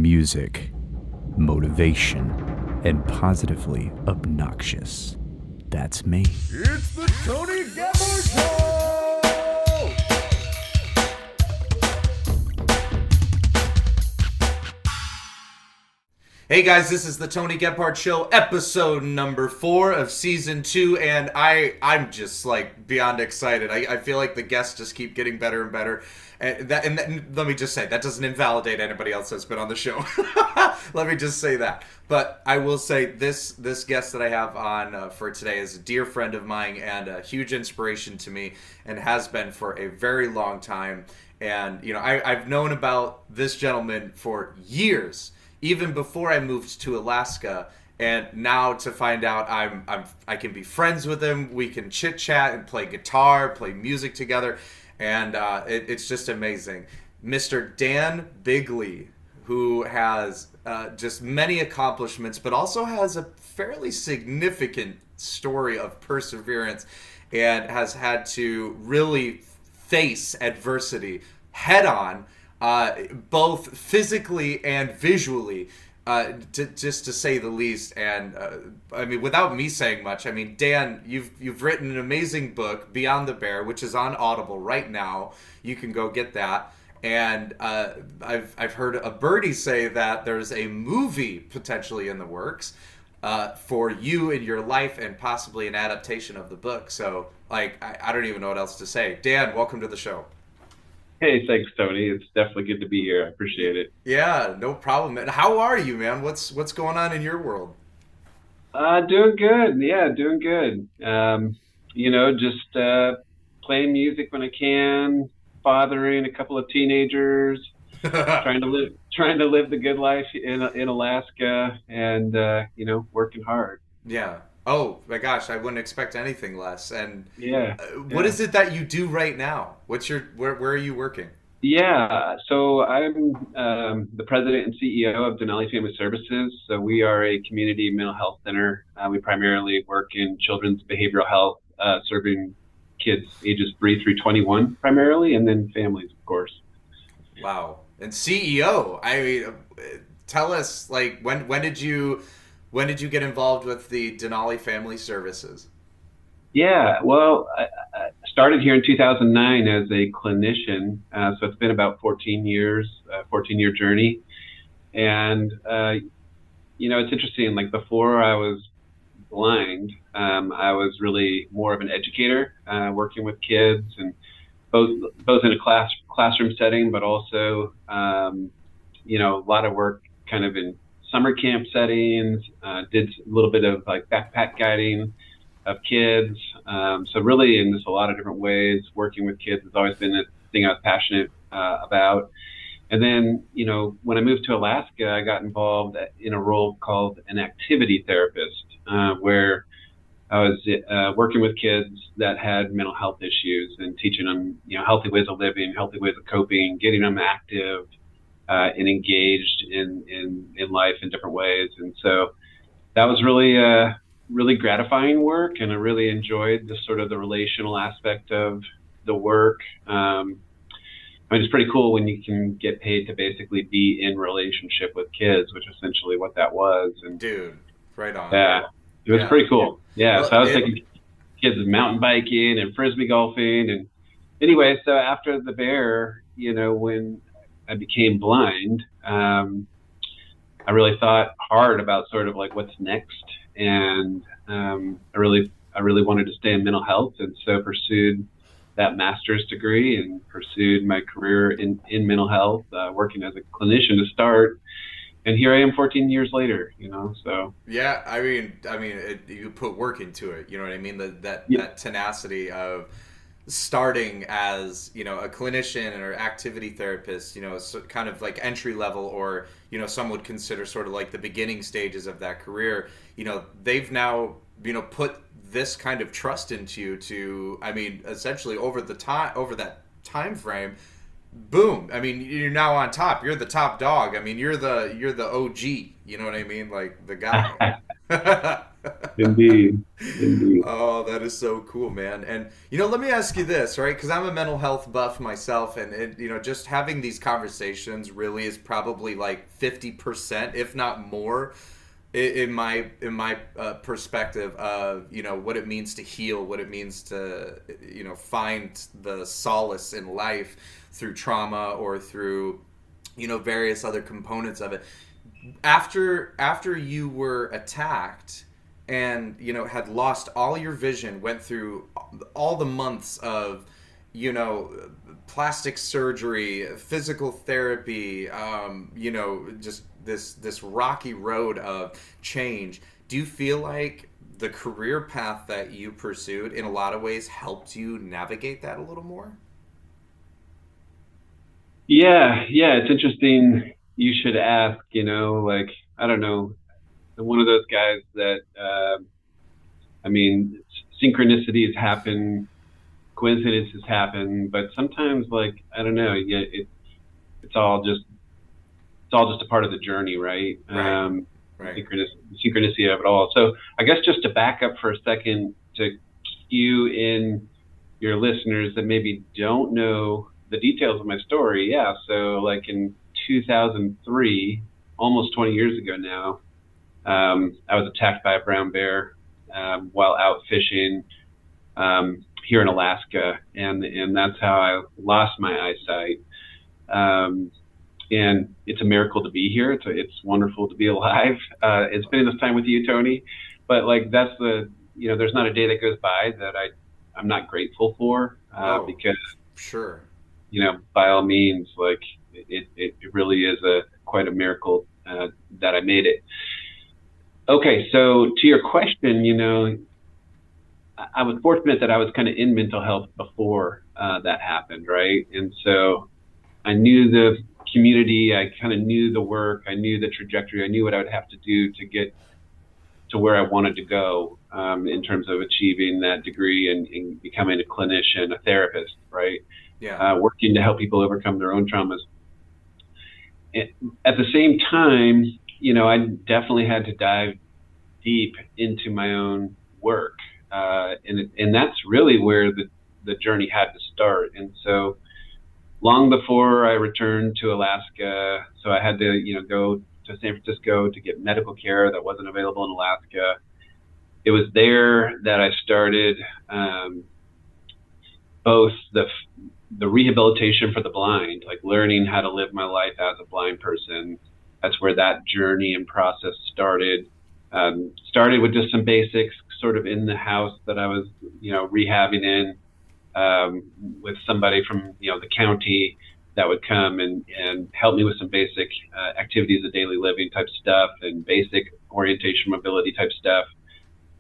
music, motivation, and positively obnoxious. That's me. It's the Tony Gebhard Show! Hey guys, this is the Tony Gebhard Show, episode number 4 of season 2, and I'm just like beyond excited. I feel like the guests just keep getting better and better. And let me just say, that doesn't invalidate anybody else that's been on the show. Let me just say that. But I will say this guest that I have on for today is a dear friend of mine and a huge inspiration to me, and has been for a very long time. And you know, I've known about this gentleman for years, even before I moved to Alaska. And now to find out I can be friends with him, we can chit chat and play guitar, play music together. And it's just amazing. Mr. Dan Bigley, who has just many accomplishments, but also has a fairly significant story of perseverance and has had to really face adversity head on, both physically and visually. Just to say the least. And I mean, without me saying much, I mean, Dan, you've written an amazing book, Beyond the Bear, which is on Audible right now. You can go get that. And I've heard a birdie say that there's a movie potentially in the works for you in your life, and possibly an adaptation of the book. So, like, I don't even know what else to say. Dan, welcome to the show. Hey, thanks, Tony. It's definitely good to be here. I appreciate it. Yeah, no problem, man. How are you, man? What's going on in your world? Doing good. Yeah, doing good. Just playing music when I can, fathering a couple of teenagers, trying to live the good life in Alaska, and working hard. Yeah. Oh my gosh, I wouldn't expect anything less. And yeah, what is it that you do right now? Where are you working? Yeah, so I'm the president and CEO of Denali Family Services. So we are a community mental health center. We primarily work in children's behavioral health, serving kids ages 3 through 21 primarily, and then families, of course. Wow. And CEO, I mean, tell us, like, when did you get involved with the Denali Family Services? Yeah, well, I started here in 2009 as a clinician, so it's been about 14 years, 14-year journey. And, it's interesting, like before I was blind, I was really more of an educator, working with kids, and both in a classroom setting, but also, a lot of work kind of in summer camp settings, did a little bit of like backpack guiding of kids. So really in just a lot of different ways, working with kids has always been a thing I was passionate about. And then, when I moved to Alaska, I got involved in a role called an activity therapist, where I was working with kids that had mental health issues and teaching them, healthy ways of living, healthy ways of coping, getting them active, and engaged in life in different ways. And so that was really gratifying work, and I really enjoyed the sort of the relational aspect of the work. It's pretty cool when you can get paid to basically be in relationship with kids, which is essentially what that was. And dude, right on. Yeah, it was pretty cool. Yeah, well, so I was taking kids mountain biking and frisbee golfing. And anyway, so after the bear, when I became blind, I really thought hard about sort of like what's next, and I really wanted to stay in mental health, and so pursued that master's degree and pursued my career in mental health, working as a clinician to start, and here I am 14 years later. So yeah, I mean, you put work into it. You know what I mean? That tenacity of starting as a clinician or activity therapist, so kind of like entry level, or some would consider sort of like the beginning stages of that career. They've now put this kind of trust into you to, I mean, essentially over that time frame, boom, I mean, you're now on top. You're the top dog. I mean, you're the OG. You know what I mean? Like the guy. Indeed. Indeed. Oh, that is so cool, man. And let me ask you this, right? Because I'm a mental health buff myself, and just having these conversations really is probably like 50%, if not more, in my perspective of what it means to heal, what it means to find the solace in life through trauma or through various other components of it. After you were attacked and had lost all your vision, went through all the months of plastic surgery, physical therapy, just this rocky road of change, do you feel like the career path that you pursued in a lot of ways helped you navigate that a little more? Yeah, yeah, it's interesting. You should ask, like, I don't know, I'm one of those guys that, I mean, synchronicities happen, coincidences happen, but sometimes, like, I don't know, yeah, it's all just a part of the journey, right? Right. Right. Synchronicity of it all. So I guess just to back up for a second to cue in your listeners that maybe don't know the details of my story. Yeah. So like in 2003, almost 20 years ago now, I was attacked by a brown bear while out fishing here in Alaska, and that's how I lost my eyesight. And it's a miracle to be here. It's wonderful to be alive. It's been this time with you, Tony, but like that's there's not a day that goes by that I'm not grateful for because sure, by all means, like it really is quite a miracle that I made it. Okay, so to your question, I was fortunate that I was kind of in mental health before that happened, right? And so I knew the community, I kind of knew the work, I knew the trajectory, I knew what I would have to do to get to where I wanted to go in terms of achieving that degree and becoming a clinician, a therapist, right? Yeah. Working to help people overcome their own traumas. At the same time, I definitely had to dive deep into my own work. And that's really where the journey had to start. And so long before I returned to Alaska, so I had to, go to San Francisco to get medical care that wasn't available in Alaska. It was there that I started both the rehabilitation for the blind, like learning how to live my life as a blind person. That's where that journey and process started. Started with just some basics, sort of in the house that I was, rehabbing in, with somebody from, the county that would come and help me with some basic activities of daily living type stuff and basic orientation mobility type stuff.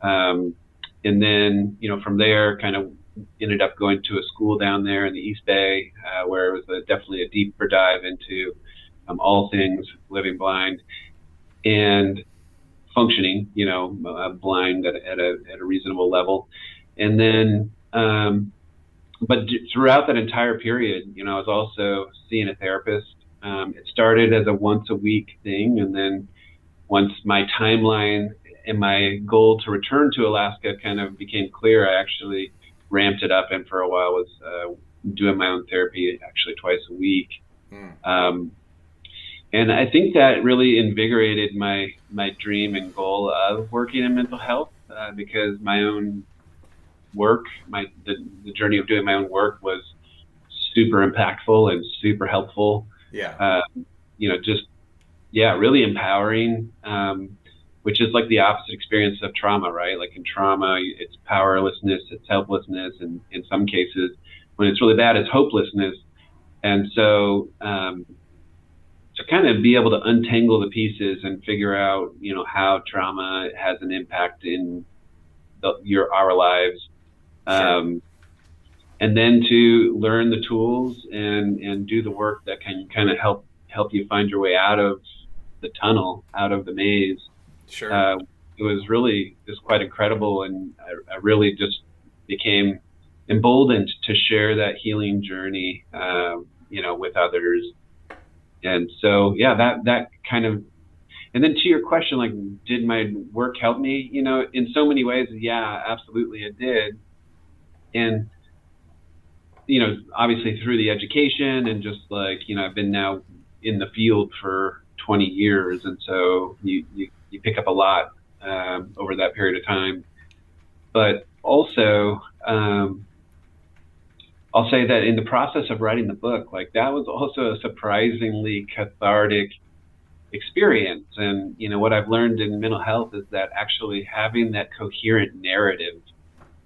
And then, from there, kind of ended up going to a school down there in the East Bay, where it was definitely a deeper dive into all things living blind and functioning, blind at a reasonable level. And then, but throughout that entire period, I was also seeing a therapist. It started as a once a week thing. And then once my timeline and my goal to return to Alaska kind of became clear, I actually ramped it up. And for a while was doing my own therapy actually twice a week. And I think that really invigorated my dream and goal of working in mental health, because my own work, the journey of doing my own work was super impactful and super helpful. Yeah. Really empowering, which is like the opposite experience of trauma, right? Like in trauma, it's powerlessness, it's helplessness, and in some cases, when it's really bad, it's hopelessness. And so, to kind of be able to untangle the pieces and figure out, how trauma has an impact in our lives. Sure. And then to learn the tools and do the work that can kind of help you find your way out of the tunnel, out of the maze. Sure. It was really just quite incredible. And I really just became emboldened to share that healing journey, with others. And so, yeah, that kind of, And then to your question, like, did my work help me? You know, in so many ways, yeah, absolutely it did. And, you know, obviously through the education and just like, you know, I've been now in the field for 20 years. And so you pick up a lot over that period of time. But also, I'll say that in the process of writing the book, like that was also a surprisingly cathartic experience. And, you know, what I've learned in mental health is that actually having that coherent narrative,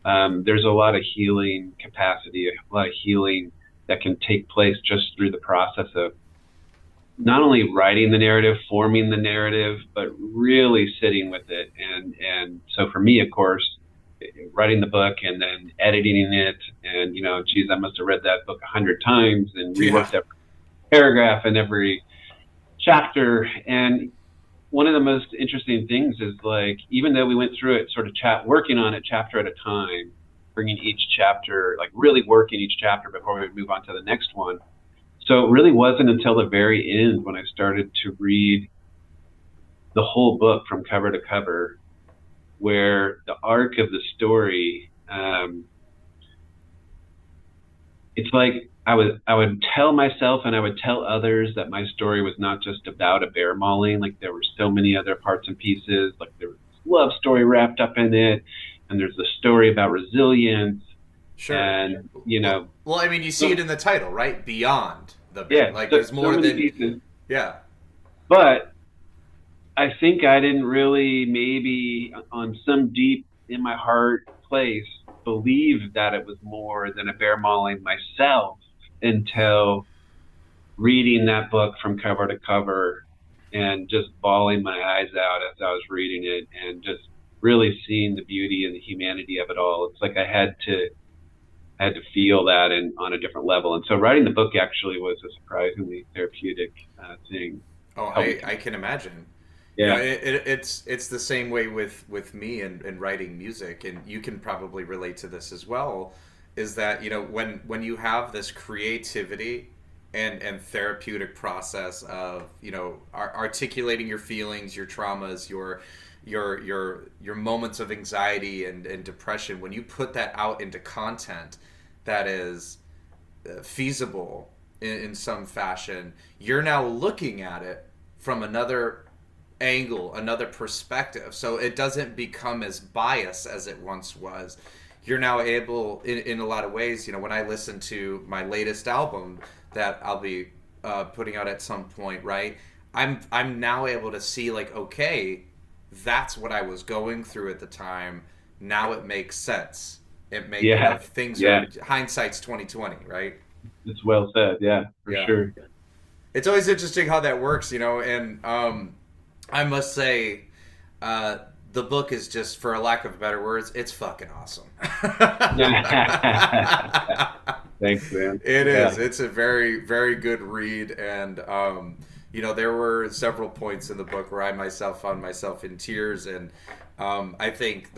there's a lot of healing capacity, a lot of healing that can take place just through the process of not only writing the narrative, forming the narrative, but really sitting with it. And so for me, of course, writing the book and then editing it, and, you know, geez, I must have read that book 100 times and reworked every paragraph and every chapter. And one of the most interesting things is, like, even though we went through it sort of working on it chapter at a time, bringing each chapter, like really working each chapter before we would move on to the next one. So it really wasn't until the very end when I started to read the whole book from cover to cover, where the arc of the story, it's like I would tell myself and I would tell others that my story was not just about a bear mauling. Like, there were so many other parts and pieces. Like, there was a love story wrapped up in it, and there's a story about resilience. Sure. And, you know, well, I mean, you see it in the title, right? Beyond the bear. Yeah, like, there's more so than pieces. Yeah. But I think I didn't really, maybe on some deep in my heart place, believe that it was more than a bear mauling myself until reading that book from cover to cover and just bawling my eyes out as I was reading it, and just really seeing the beauty and the humanity of it all. It's like I had to feel that on a different level. And so writing the book actually was a surprisingly therapeutic thing. Oh, I can imagine. Yeah. You know, it's the same way with me and writing music, and you can probably relate to this as well, is that, you know, when you have this creativity and therapeutic process of, you know, articulating your feelings, your traumas, your moments of anxiety and depression, when you put that out into content that is feasible in some fashion, you're now looking at it from another angle, another perspective. So it doesn't become as biased as it once was. You're now able, in a lot of ways, you know, when I listen to my latest album that I'll be putting out at some point, right? I'm now able to see, like, okay, that's what I was going through at the time. Now it makes sense. It makes, you know, things are, hindsight's 20/20, right? It's well said. Yeah, for sure. It's always interesting how that works, you know, and I must say, the book is just, for a lack of better words, it's fucking awesome. Thanks, man. It is. It's a very, very good read, and you know, there were several points in the book where I myself found myself in tears, and I think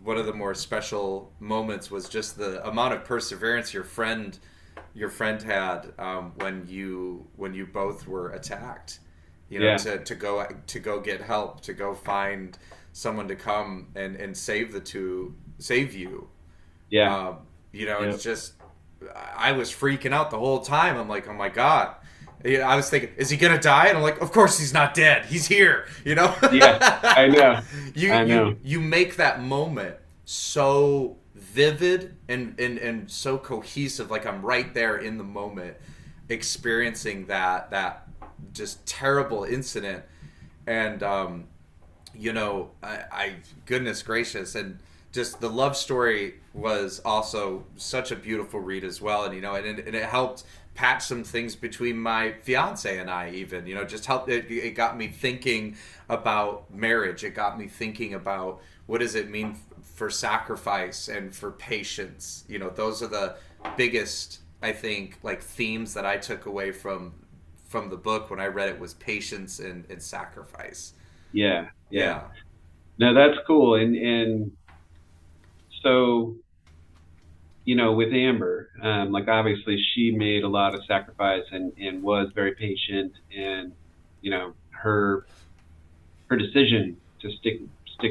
one of the more special moments was just the amount of perseverance your friend had when you both were attacked. You know, to go get help, to go find someone to come and save you. Yeah. You know, it's just, I was freaking out the whole time. I'm like, oh my God. You know, I was thinking, is he gonna die? And I'm like, of course he's not dead. He's here. You know? Yeah, I know. You make that moment so vivid and so cohesive. Like, I'm right there in the moment, experiencing that just terrible incident. And you know, I goodness gracious, and just the love story was also such a beautiful read as well. And, you know, and it helped patch some things between my fiance and I, even, you know, just helped. It got me thinking about marriage. It got me thinking about, what does it mean for sacrifice and for patience? You know, those are the biggest, I think, like, themes that I took away from the book when I read it, was patience and sacrifice. Yeah. No, that's cool. And so, you know, with Amber, like, obviously she made a lot of sacrifice and was very patient, and, you know, her her decision to stick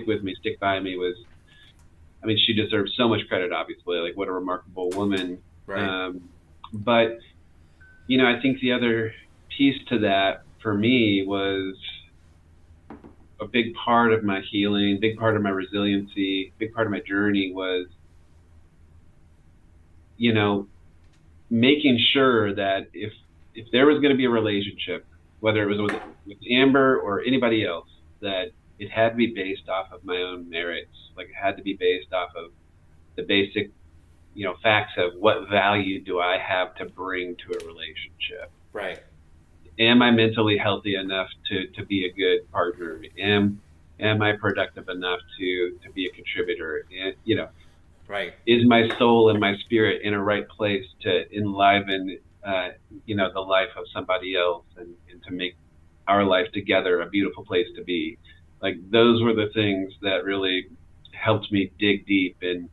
with me, stick by me was, I mean, she deserves so much credit, obviously, like what a remarkable woman. Right. But, you know, I think the other piece to that for me was a big part of my healing, big part of my resiliency, big part of my journey was, you know, making sure that if there was going to be a relationship, whether it was with Amber or anybody else, that it had to be based off of my own merits. Like it had to be based off of the basic, you know, facts of what value do I have to bring to a relationship. Right. Am I mentally healthy enough to be a good partner? Am I productive enough to be a contributor? And, you know, right. Is my soul and my spirit in a right place to enliven, you know, the life of somebody else and to make our life together a beautiful place to be? Like those were the things that really helped me dig deep and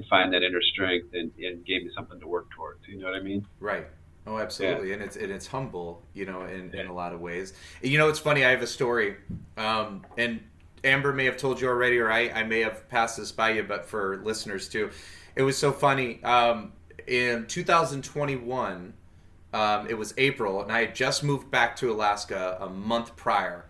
find that inner strength and gave me something to work towards. You know what I mean? Right. Oh, absolutely. Yeah. And it's humble, you know, in a lot of ways. You know, it's funny. I have a story, and Amber may have told you already, or I may have passed this by you, but for listeners too, it was so funny. In 2021, it was April, and I had just moved back to Alaska a month prior.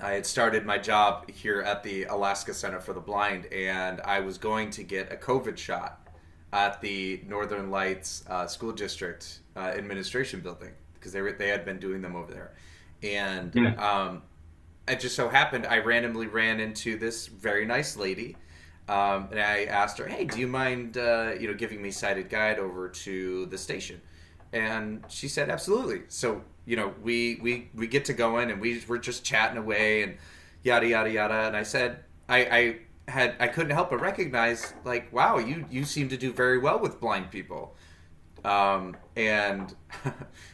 I had started my job here at the Alaska Center for the Blind, and I was going to get a COVID shot at the Northern Lights School District administration building because they had been doing them over there. And it just so happened I randomly ran into this very nice lady, and I asked her, "Hey, do you mind you know, giving me sighted guide over to the station?" And she said, "Absolutely." So, you know, we get to going and we're just chatting away and yada yada yada. And I said, I couldn't help but recognize, like, wow, you seem to do very well with blind people. And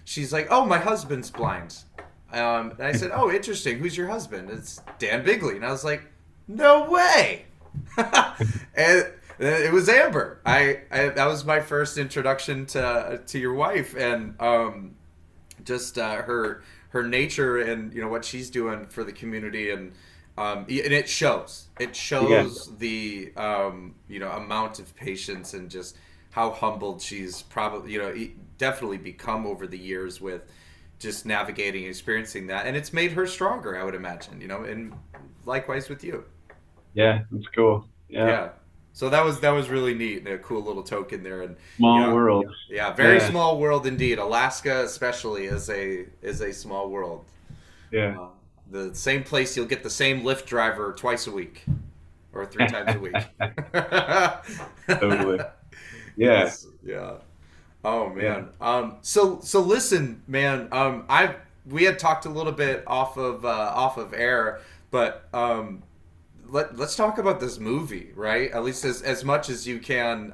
she's like, "Oh, my husband's blind." And I said, "Oh, interesting. Who's your husband?" "It's Dan Bigley." And I was like, "No way." And it was Amber. I that was my first introduction to your wife, and just her nature and, you know, what she's doing for the community, and it shows. It shows the you know, amount of patience and just how humbled she's probably, you know, definitely become over the years with just navigating, experiencing that, and it's made her stronger, I would imagine, you know, and likewise with you. Yeah, that's cool. Yeah. So that was really neat and a cool little token there. And small world. Yeah, very small world indeed. Alaska especially is a small world. Yeah. The same place you'll get the same Lyft driver twice a week or 3 times a week. Totally. Yeah. Yes, yeah. Oh man. Yeah. So listen, man. We had talked a little bit off of air, but let's talk about this movie, right? At least as much as you can,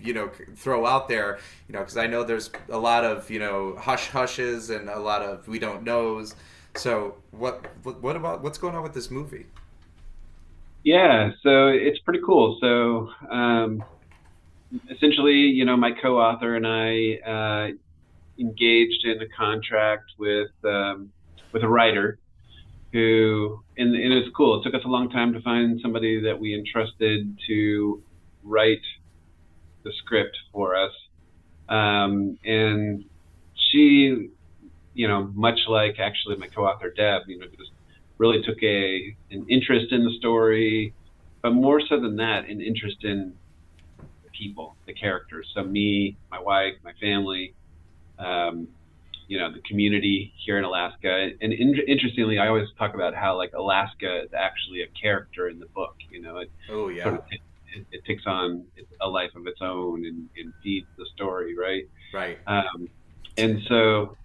you know, throw out there, you know, because I know there's a lot of, you know, hush hushes and a lot of we don't knows. So what about what's going on with this movie? Yeah, so it's pretty cool. So essentially, you know, my co-author and I engaged in a contract with a writer who, and it was cool. It took us a long time to find somebody that we entrusted to write the script for us. And she, you know, much like actually my co-author Deb, you know, just really took an interest in the story, but more so than that, an interest in the people, the characters. So me, my wife, my family, you know, the community here in Alaska. And interestingly, I always talk about how, like, Alaska is actually a character in the book, you know. It sort of, it takes on a life of its own and feeds the story, right? Right. And so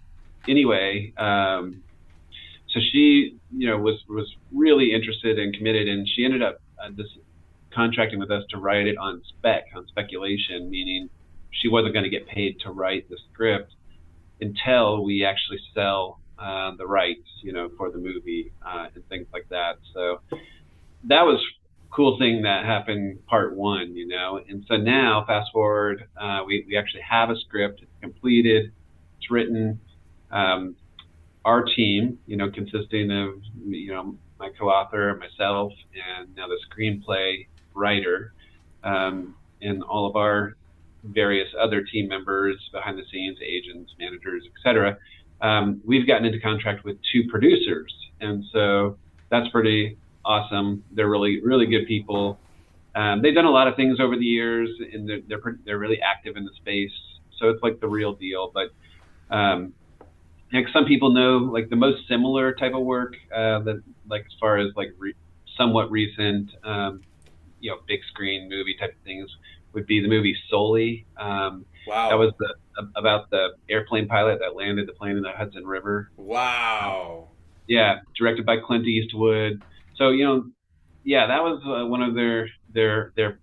anyway, so she, you know, was really interested and committed, and she ended up contracting with us to write it on speculation, meaning she wasn't going to get paid to write the script until we actually sell the rights, you know, for the movie and things like that. So that was a cool thing that happened part one, you know. And so now, fast forward, we actually have a script. It's completed. It's written. our team, consisting of, my co-author, myself, and now the screenplay writer, and all of our various other team members behind the scenes, agents, managers, etc. We've gotten into contract with 2 producers, and so that's pretty awesome. They're really, really good people. They've done a lot of things over the years, and they're really active in the space. So it's like the real deal. But like some people know, like the most similar type of work that, like as far as like somewhat recent, big screen movie type of things would be the movie Sully. Wow. That was about the airplane pilot that landed the plane in the Hudson River. Wow. Yeah, directed by Clint Eastwood. So that was one of their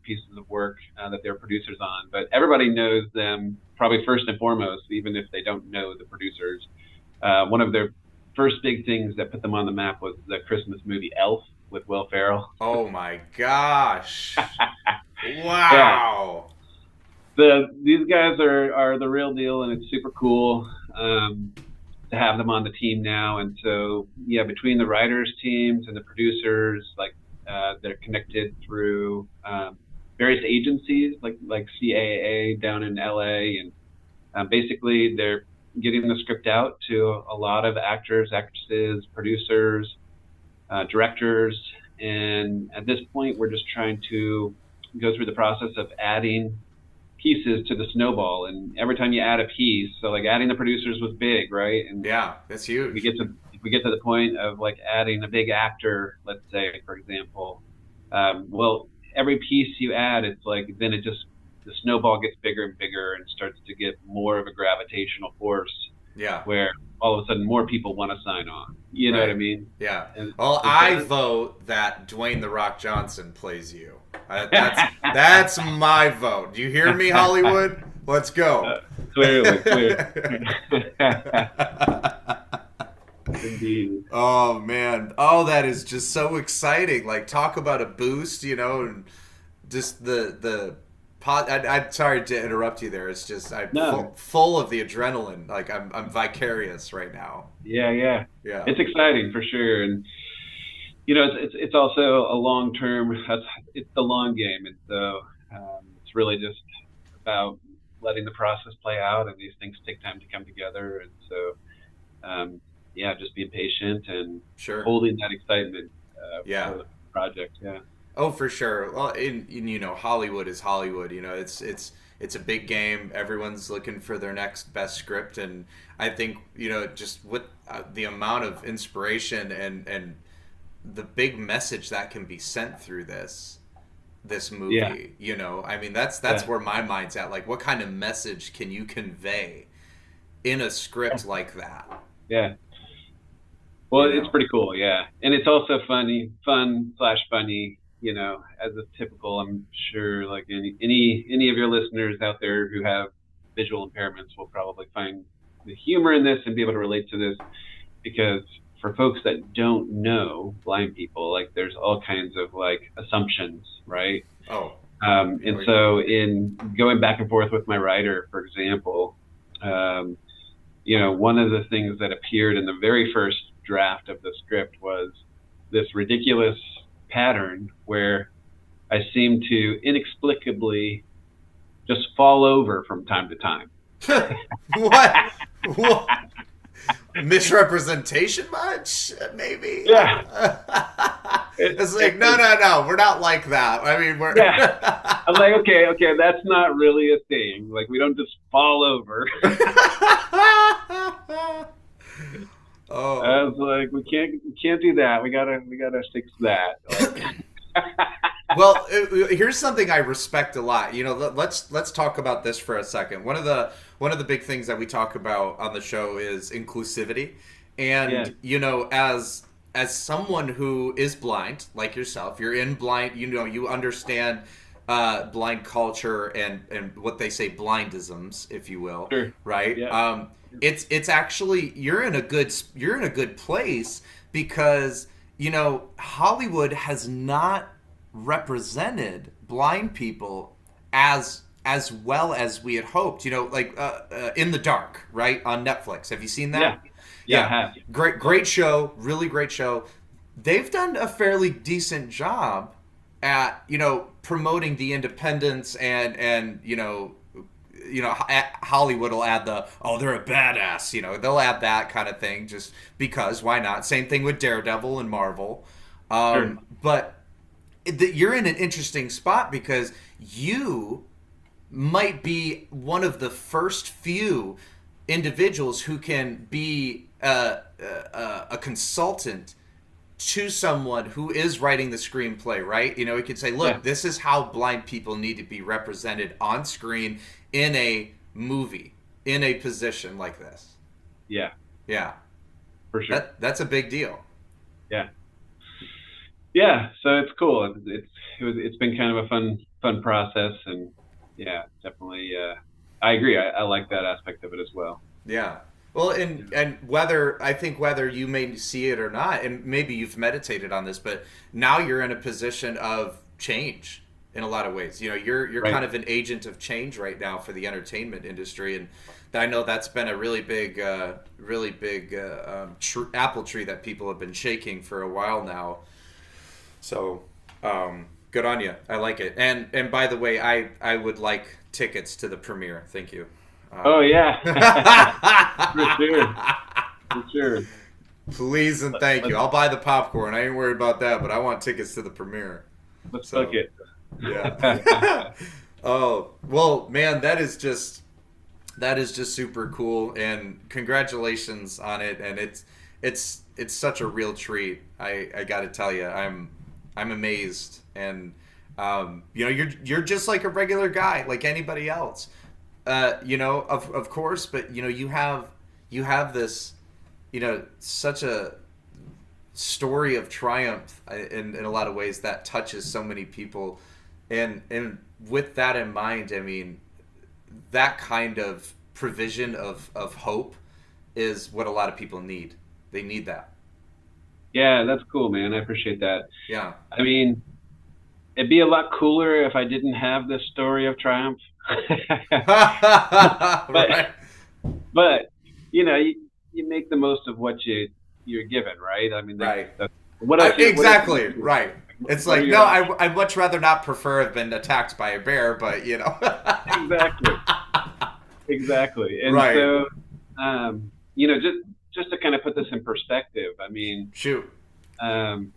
pieces of work that they're producers on. But everybody knows them probably first and foremost, even if they don't know the producers. One of their first big things that put them on the map was the Christmas movie Elf with Will Ferrell. Oh my gosh! Wow. Yeah. These guys are the real deal, and it's super cool to have them on the team now. And so, yeah, between the writers teams and the producers, like they're connected through various agencies like CAA down in LA, and basically they're getting the script out to a lot of actors, actresses, producers, directors, and at this point we're just trying to go through the process of adding pieces to the snowball. And every time you add a piece, so like adding the producers was big, right? And yeah, that's huge. We get to the point of like adding a big actor, let's say, for example. Well, every piece you add, it's like then the snowball gets bigger and bigger and starts to get more of a gravitational force. Yeah. Where all of a sudden more people want to sign on. You know what I mean? Yeah. Well, I vote that Dwayne "The Rock" Johnson plays you. That's my vote. Do you hear me, Hollywood? Let's go. Clearly. Indeed. Oh man. Oh, that is just so exciting. Like, talk about a boost, and just the I'm sorry to interrupt you there. It's just full of the adrenaline. Like I'm vicarious right now. Yeah. It's exciting for sure, and it's also a long term. It's the long game, and so it's really just about letting the process play out, and these things take time to come together, and so just being patient and holding that excitement for the project. Yeah. Oh, for sure. Well, in Hollywood is Hollywood. It's a big game. Everyone's looking for their next best script, and I think just with the amount of inspiration and the big message that can be sent through this movie. I mean that's where my mind's at. Like, what kind of message can you convey in a script like that? Yeah. Well, it's pretty cool, yeah, and it's also fun/funny. As a typical, I'm sure, like any of your listeners out there who have visual impairments will probably find the humor in this and be able to relate to this, because for folks that don't know blind people, like there's all kinds of like assumptions, right? Oh. And so in going back and forth with my writer, for example, one of the things that appeared in the very first draft of the script was this ridiculous pattern where I seem to inexplicably just fall over from time to time. What? Misrepresentation much? Maybe? Yeah. It's like, no, we're not like that. I mean, we're... Yeah. I'm like, okay, that's not really a thing. Like, we don't just fall over. Oh. I was like, we can't do that. We gotta fix that. Well, here's something I respect a lot. Let's talk about this for a second. One of the big things that we talk about on the show is inclusivity, and as someone who is blind, like yourself, you're in blind. You understand blind culture and what they say, blindisms, if you will, sure. Right? Yeah. It's actually you're in a good place because Hollywood has not represented blind people as well as we had hoped. Like In the Dark, right, on Netflix. Have you seen that? Yeah, I have. Great show, really great show. They've done a fairly decent job at, promoting the independence and Hollywood will add they're a badass, they'll add that kind of thing just because, why not? Same thing with Daredevil and Marvel. Sure. But you're in an interesting spot because you might be one of the first few individuals who can be a consultant to someone who is writing the screenplay, right? We could say, look, this is how blind people need to be represented on screen in a movie, in a position like this. Yeah. Yeah. For sure. That's a big deal. Yeah. Yeah. So it's cool. It's been kind of a fun process, and yeah, definitely. I agree. I like that aspect of it as well. Yeah. Well, and whether you may see it or not, and maybe you've meditated on this, but now you're in a position of change in a lot of ways. You're Right. kind of an agent of change right now for the entertainment industry, and I know that's been a really big apple tree that people have been shaking for a while now. So, good on you. I like it. And by the way, I would like tickets to the premiere. Thank you. Oh yeah. For sure. Please and thank you. I'll buy the popcorn. I ain't worried about that, but I want tickets to the premiere. Let's book it. Yeah. Oh, well, man, that is just super cool, and congratulations on it. And it's such a real treat. I got to tell you, I'm amazed, and you're just like a regular guy, like anybody else. Of course, but you have this, such a story of triumph in a lot of ways that touches so many people, and with that in mind, I mean, that kind of provision of hope is what a lot of people need. They need that. Yeah, that's cool, man. I appreciate that. Yeah. I mean, it'd be a lot cooler if I didn't have this story of triumph. Right. But you make the most of what you're given, right? I mean, right. Exactly. Right. It's like, no, I'd much rather not prefer have been attacked by a bear, but Exactly. And right. So, just to kind of put this in perspective, I mean, shoot. The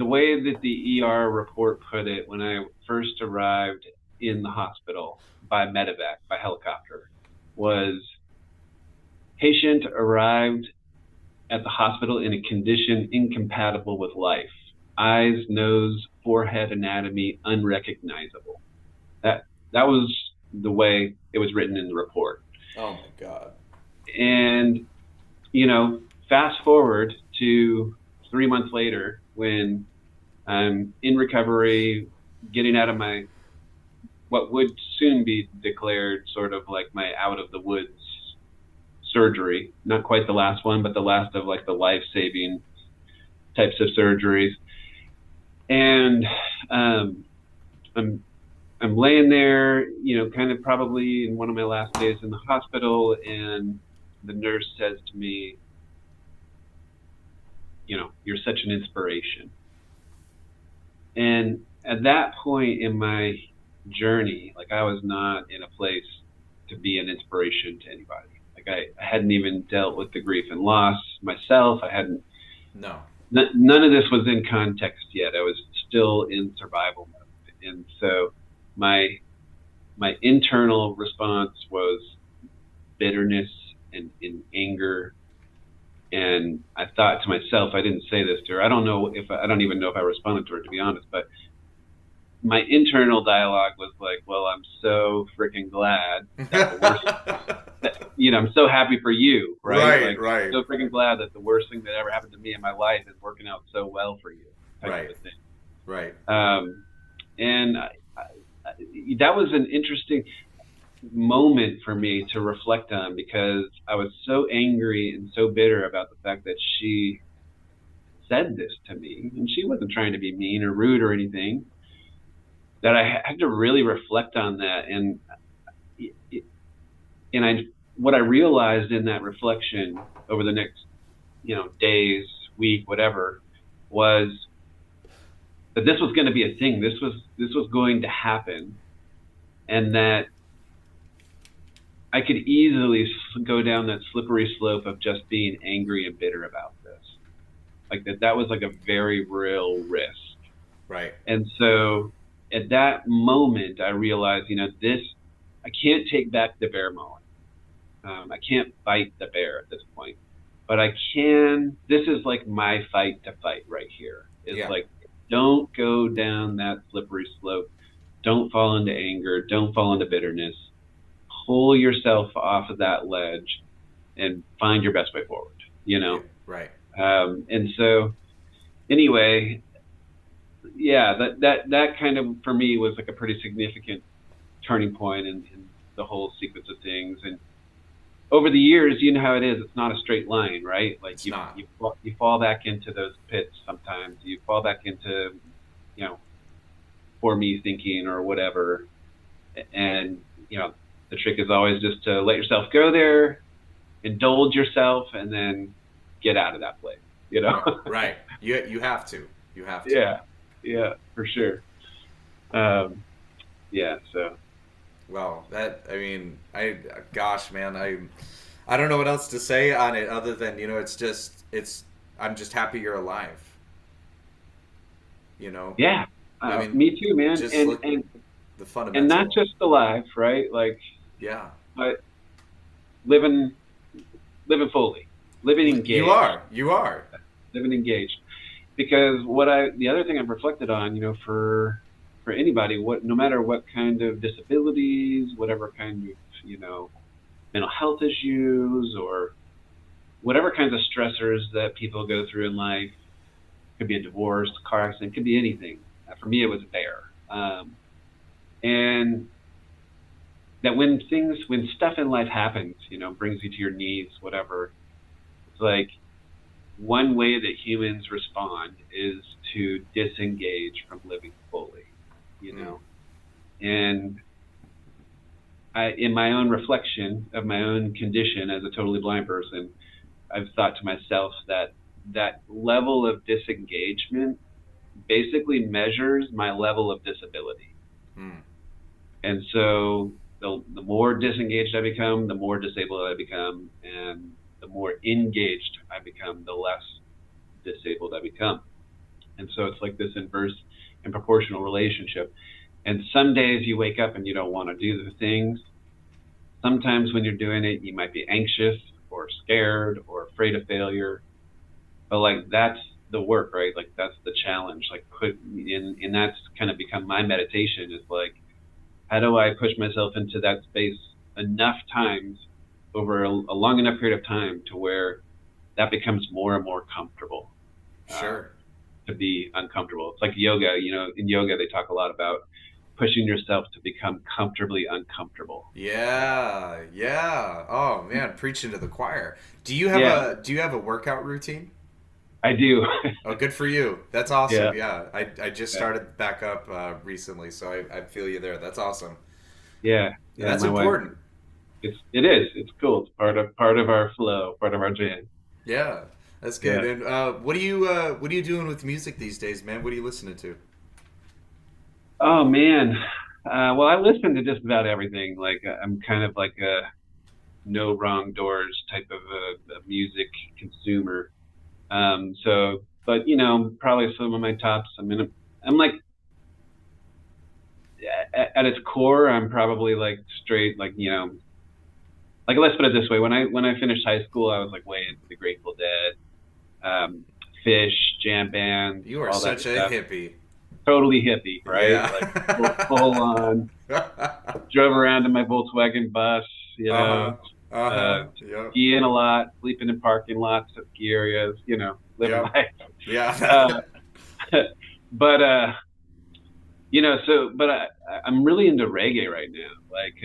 way that the ER report put it when I first arrived in the hospital by medevac, by helicopter, was patient arrived at the hospital in a condition incompatible with life. Eyes, nose, forehead anatomy unrecognizable. That was the way it was written in the report. Oh my God. And, fast forward to 3 months later when I'm in recovery, getting out of my, what would soon be declared sort of like my out of the woods surgery. Not quite the last one, but the last of like the life-saving types of surgeries. And I'm laying there, kind of probably in one of my last days in the hospital, and the nurse says to me, you're such an inspiration. And at that point in my journey, like I was not in a place to be an inspiration to anybody. Like I hadn't even dealt with the grief and loss myself. I hadn't. No. None of this was in context yet. I was still in survival mode, and so my internal response was bitterness and anger. And I thought to myself, I didn't say this to her. I don't even know if I responded to her, to be honest. But my internal dialogue was like, well, I'm so freaking glad that the worst, I'm so happy for you, right? Right. I'm so freaking glad that the worst thing that ever happened to me in my life is working out so well for you. Right. Right. And that was an interesting moment for me to reflect on, because I was so angry and so bitter about the fact that she said this to me, and she wasn't trying to be mean or rude or anything, that I had to really reflect on that. And what I realized in that reflection over the next, days, week, whatever, was that this was going to be a thing. This was going to happen, and that I could easily go down that slippery slope of just being angry and bitter about this. Like that was like a very real risk. Right. And so at that moment, I realized, I can't take back the bear mowing. I can't fight the bear at this point, but I can. This is like my fight to fight right here. It's like, don't go down that slippery slope. Don't fall into anger. Don't fall into bitterness. Pull yourself off of that ledge and find your best way forward, Right. And so anyway, that kind of, for me, was like a pretty significant turning point in the whole sequence of things. And over the years, you know how it is. It's not a straight line, right? Like you fall back into those pits sometimes. You fall back into, for me thinking or whatever. And, the trick is always just to let yourself go there, indulge yourself, and then get out of that place, Right. You have to. You have to. Yeah, for sure. So. Well, gosh, man, I don't know what else to say on it other than, I'm just happy you're alive. Yeah. Me too, man. And the fundamentals. And not just alive, right? Like, but living fully, living engaged. You are living engaged. Because the other thing I've reflected on, for anybody, no matter what kind of disabilities, whatever kind of, mental health issues, or whatever kinds of stressors that people go through in life, could be a divorce, car accident, could be anything. For me, it was bear. And that when stuff in life happens, brings you to your knees, whatever, it's like one way that humans respond is to disengage from living fully, And in my own reflection of my own condition as a totally blind person, I've thought to myself that level of disengagement basically measures my level of disability. And so the more disengaged I become, the more disabled I become, and the more engaged I become, the less disabled I become. And so it's like this inverse and proportional relationship. And some days you wake up and you don't want to do the things. Sometimes when you're doing it, you might be anxious or scared or afraid of failure. But like, that's the work, right? Like, that's the challenge. Like, and that's kind of become my meditation, is like, how do I push myself into that space enough times over a long enough period of time to where that becomes more and more comfortable. Sure. To be uncomfortable. It's like yoga, in yoga they talk a lot about pushing yourself to become comfortably uncomfortable. Yeah. Oh man, preaching to the choir. Do you have a workout routine? I do. Oh, good for you. That's awesome. Yeah. I just started back up recently, so I feel you there. That's awesome. Yeah. That's important. It is. It's cool. It's part of our flow, part of our jam. Yeah, that's good. Yeah. And what are you doing with music these days, man? What are you listening to? Oh man, well, I listen to just about everything. Like, I'm kind of like a no wrong doors type of a music consumer. But probably some of my tops. I mean, I'm like, at its core, I'm probably like straight, like, like, let's put it this way. When I finished high school, I was like way into the Grateful Dead, Fish, jam band. You are such a hippie. Totally hippie, right? Yeah. Like full on. Drove around in my Volkswagen bus, Yep. skiing a lot, sleeping in parking lots at ski areas, living life. Yeah. But I'm really into reggae right now, like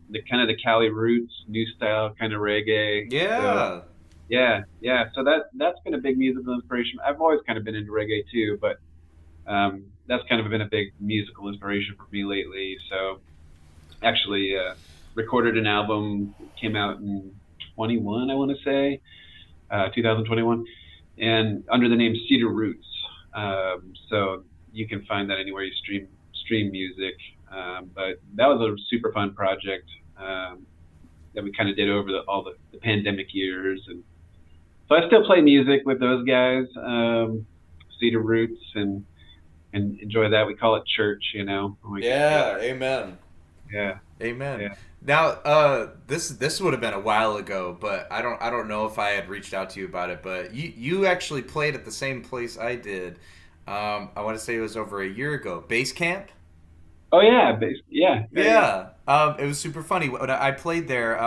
the kind of the Cali roots, new style kind of reggae. Yeah. So that's been a big musical inspiration. I've always kind of been into reggae too, but that's kind of been a big musical inspiration for me lately. So actually recorded an album, came out in 21, I want to say, 2021, and under the name Cedar Roots. So you can find that anywhere you stream music. But that was a super fun project that we kind of did over all the pandemic years. And so I still play music with those guys, Cedar Roots, and enjoy that. We call it church, you know. Yeah, amen. Yeah. Amen. Yeah. Now, this would have been a while ago, but I don't know if I had reached out to you about it. But you actually played at the same place I did. I want to say it was over a year ago. Base Camp. Oh yeah, Yeah. It was super funny. When I played there,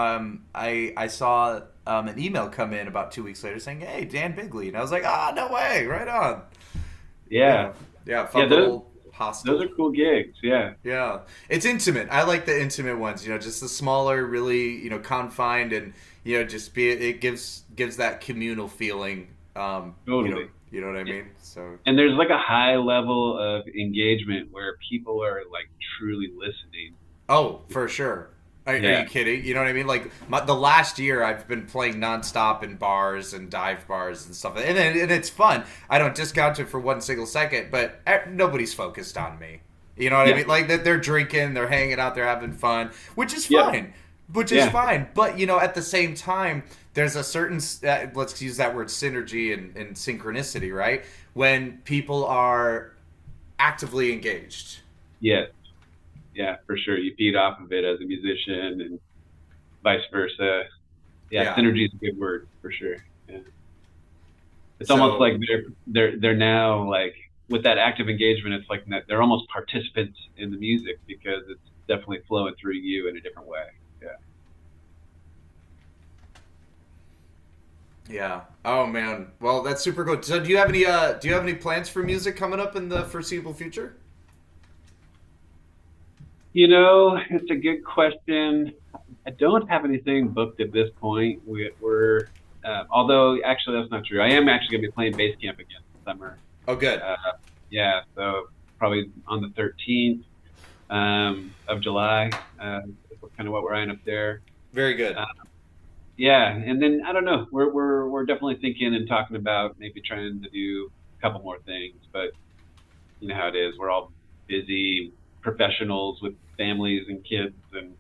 I saw an email come in about 2 weeks later saying, "Hey, Dan Bigley," and I was like, "Ah, no way, right on." Yeah. Felt a little hostile. Those are cool gigs. Yeah. Yeah, it's intimate. I like the intimate ones. You know, just the smaller, really, confined, and just it gives that communal feeling. Totally. You know what I mean? So. And there's like a high level of engagement where people are like truly listening. Oh, for sure. Are you kidding? You know what I mean? Like the last year, I've been playing nonstop in bars and dive bars and stuff, and it's fun. I don't discount it for one single second, but nobody's focused on me. You know what I mean? Like that they're drinking, they're hanging out, they're having fun, which is fine. Which is fine. But at the same time, there's a certain let's use that word synergy and synchronicity, right? When people are actively engaged. Yes. Yeah, for sure. You feed off of it as a musician and vice versa. Yeah. Synergy is a good word for sure. Yeah. It's almost like they're now like with that active engagement, it's like they're almost participants in the music because it's definitely flowing through you in a different way. Yeah. Yeah. Oh man. Well, that's super cool. So do you have any plans for music coming up in the foreseeable future? It's a good question. I don't have anything booked at this point. We're although actually that's not true. I am actually going to be playing Base Camp again this summer. Oh, good. Yeah, so probably on the 13th of July. Kind of what we're eyeing up there. Very good. Yeah, and then I don't know. We're definitely thinking and talking about maybe trying to do a couple more things, but you know how it is. We're all busy professionals with families and kids and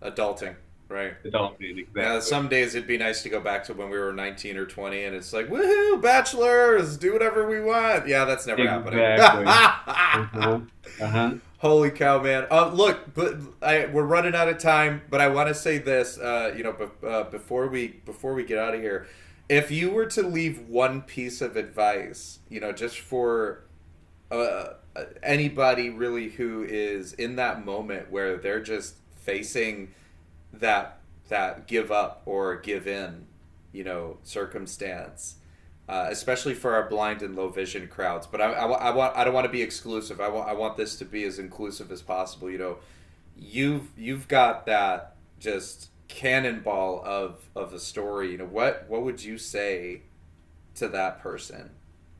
adulting, right? Adulting, exactly. Yeah, some days it'd be nice to go back to when we were 19 or 20 and it's like, woohoo, bachelors, do whatever we want. Yeah, that's never happening. Holy cow, man. Look, but we're running out of time, but I want to say this, before we get out of here, if you were to leave one piece of advice, just for anybody really who is in that moment where they're just facing that give up or give in, circumstance, especially for our blind and low vision crowds. But I don't want to be exclusive. I want this to be as inclusive as possible. You've got that just cannonball of a story. What would you say to that person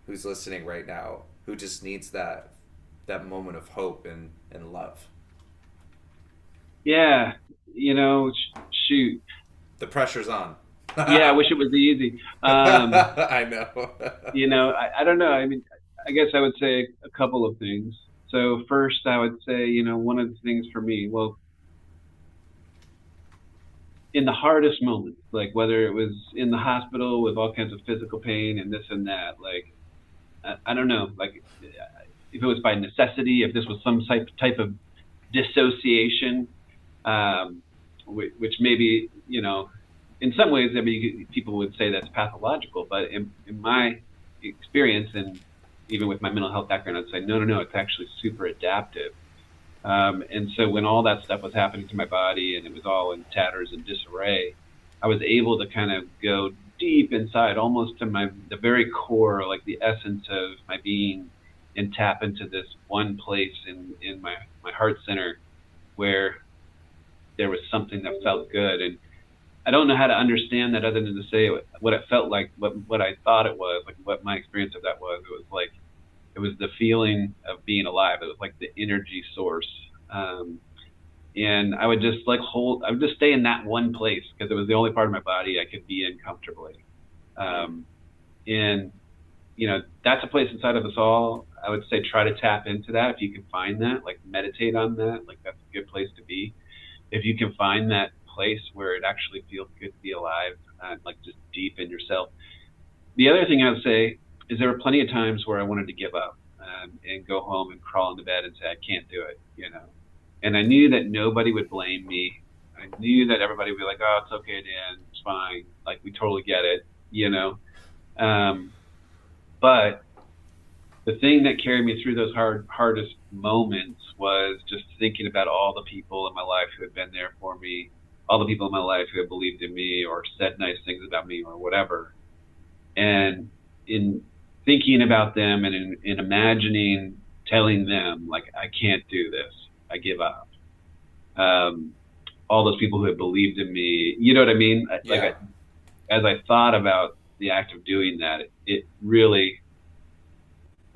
who's listening right now who just needs that moment of hope and love? Yeah, shoot. The pressure's on. Yeah, I wish it was easy. I know. I don't know. I mean, I guess I would say a couple of things. So first, I would say, one of the things for me, well, in the hardest moments, like whether it was in the hospital with all kinds of physical pain and this and that, like, I don't know, like if it was by necessity, if this was some type of dissociation, which maybe, in some ways, I mean, people would say that's pathological, but in my experience, and even with my mental health background, I'd say, no, it's actually super adaptive. And so when all that stuff was happening to my body and it was all in tatters and disarray, I was able to kind of go deep inside, almost to the very core, like the essence of my being, and tap into this one place in my heart center where there was something that felt good. And I don't know how to understand that other than to say what it felt like, what I thought it was, like what my experience of that was. It was like, it was the feeling of being alive. It was like the energy source. And I would just stay in that one place because it was the only part of my body I could be in comfortably. And, that's a place inside of us all. I would say try to tap into that if you can find that, like meditate on that. Like that's a good place to be. If you can find that place where it actually feels good to be alive, like just deep in yourself. The other thing I would say is there were plenty of times where I wanted to give up and go home and crawl into bed and say, I can't do it, And I knew that nobody would blame me. I knew that everybody would be like, oh, it's okay, Dan, it's fine. Like, we totally get it, But the thing that carried me through those hardest moments was just thinking about all the people in my life who had been there for me, all the people in my life who had believed in me or said nice things about me or whatever. And in thinking about them and in imagining telling them, like, I can't do this, I give up. All those people who had believed in me, you know what I mean? Yeah. Like, as I thought about the act of doing that, it really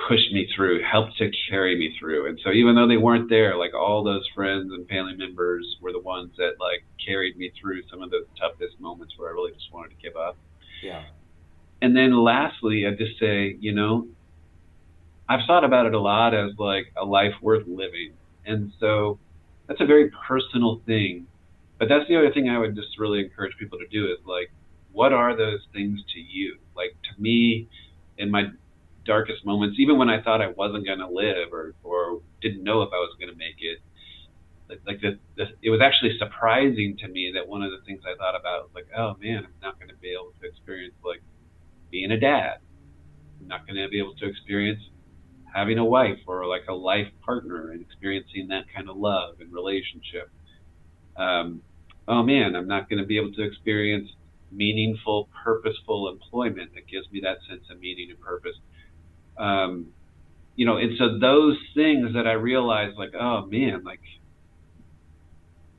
pushed me through, helped to carry me through. And so even though they weren't there, like all those friends and family members were the ones that like carried me through some of the toughest moments where I really just wanted to give up. Yeah. And then lastly, I'd just say, I've thought about it a lot as like a life worth living. And so that's a very personal thing. But that's the other thing I would just really encourage people to do is like, what are those things to you? Like to me, in my darkest moments, even when I thought I wasn't going to live or didn't know if I was going to make it, it was actually surprising to me that one of the things I thought about was like, oh man, I'm not going to be able to experience like being a dad. I'm not going to be able to experience having a wife or like a life partner and experiencing that kind of love and relationship. Oh man, I'm not going to be able to experience meaningful, purposeful employment that gives me that sense of meaning and purpose. And so those things that I realized, like, oh man, like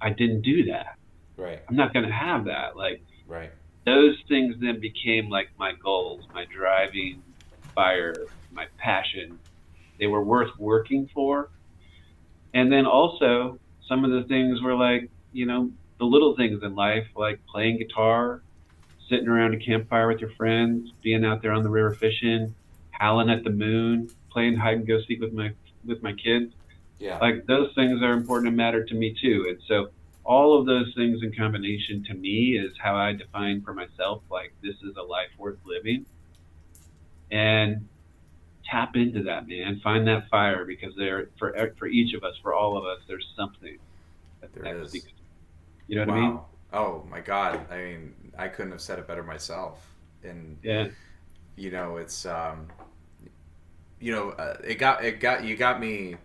I didn't do that. Right. I'm not going to have that. Like, right. Those things then became like my goals, my driving fire, my passion. They were worth working for. And then also some of the things were like, the little things in life, like playing guitar, sitting around a campfire with your friends, being out there on the river fishing, howling at the moon, playing hide and go seek with my kids. Yeah. Like those things are important and matter to me too. And so all of those things in combination to me is how I define for myself, like this is a life worth living. And tap into that, man. Find that fire, because there for each of us, for all of us, there's something that is. Speaks. You know what I mean? Oh my God. I mean, I couldn't have said it better myself. And yeah, it's you got me,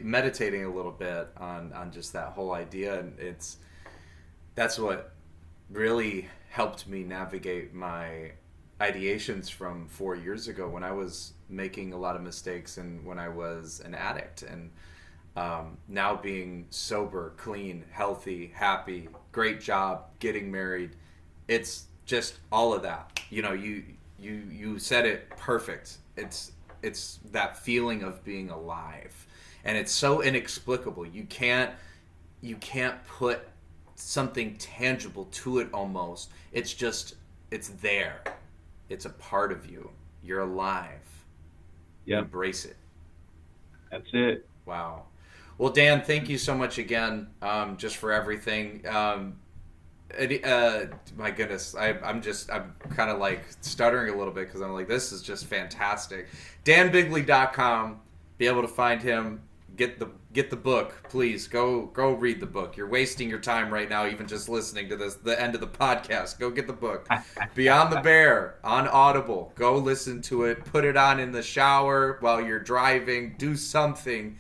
meditating a little bit on just that whole idea, and that's what really helped me navigate my ideations from 4 years ago when I was making a lot of mistakes and when I was an addict, and now being sober, clean, healthy, happy, great job, getting married. It's just all of that. You said it perfect. It's that feeling of being alive, and it's so inexplicable. You can't put something tangible to it. Almost, it's there. It's a part of you. You're alive. Yeah. Embrace it. That's it. Wow. Well, Dan, thank you so much again, just for everything. My goodness, I'm kind of like stuttering a little bit because I'm like, this is just fantastic. DanBigley.com. Be able to find him. Get the book, please. Go read the book. You're wasting your time right now, even just listening to the end of the podcast. Go get the book. Beyond the Bear on Audible. Go listen to it. Put it on in the shower while you're driving. Do something,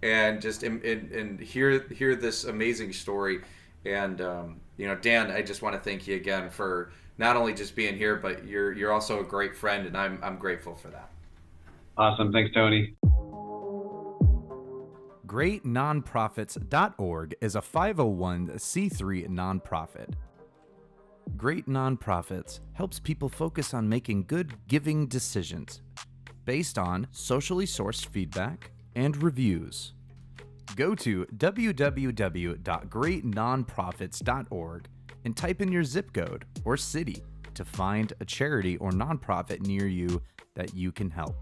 and just and hear this amazing story. And Dan, I just want to thank you again for not only just being here, but you're also a great friend, and I'm grateful for that. Awesome. Thanks, Tony. GreatNonprofits.org is a 501c3 nonprofit. Great Nonprofits helps people focus on making good giving decisions based on socially sourced feedback and reviews. Go to www.greatnonprofits.org and type in your zip code or city to find a charity or nonprofit near you that you can help.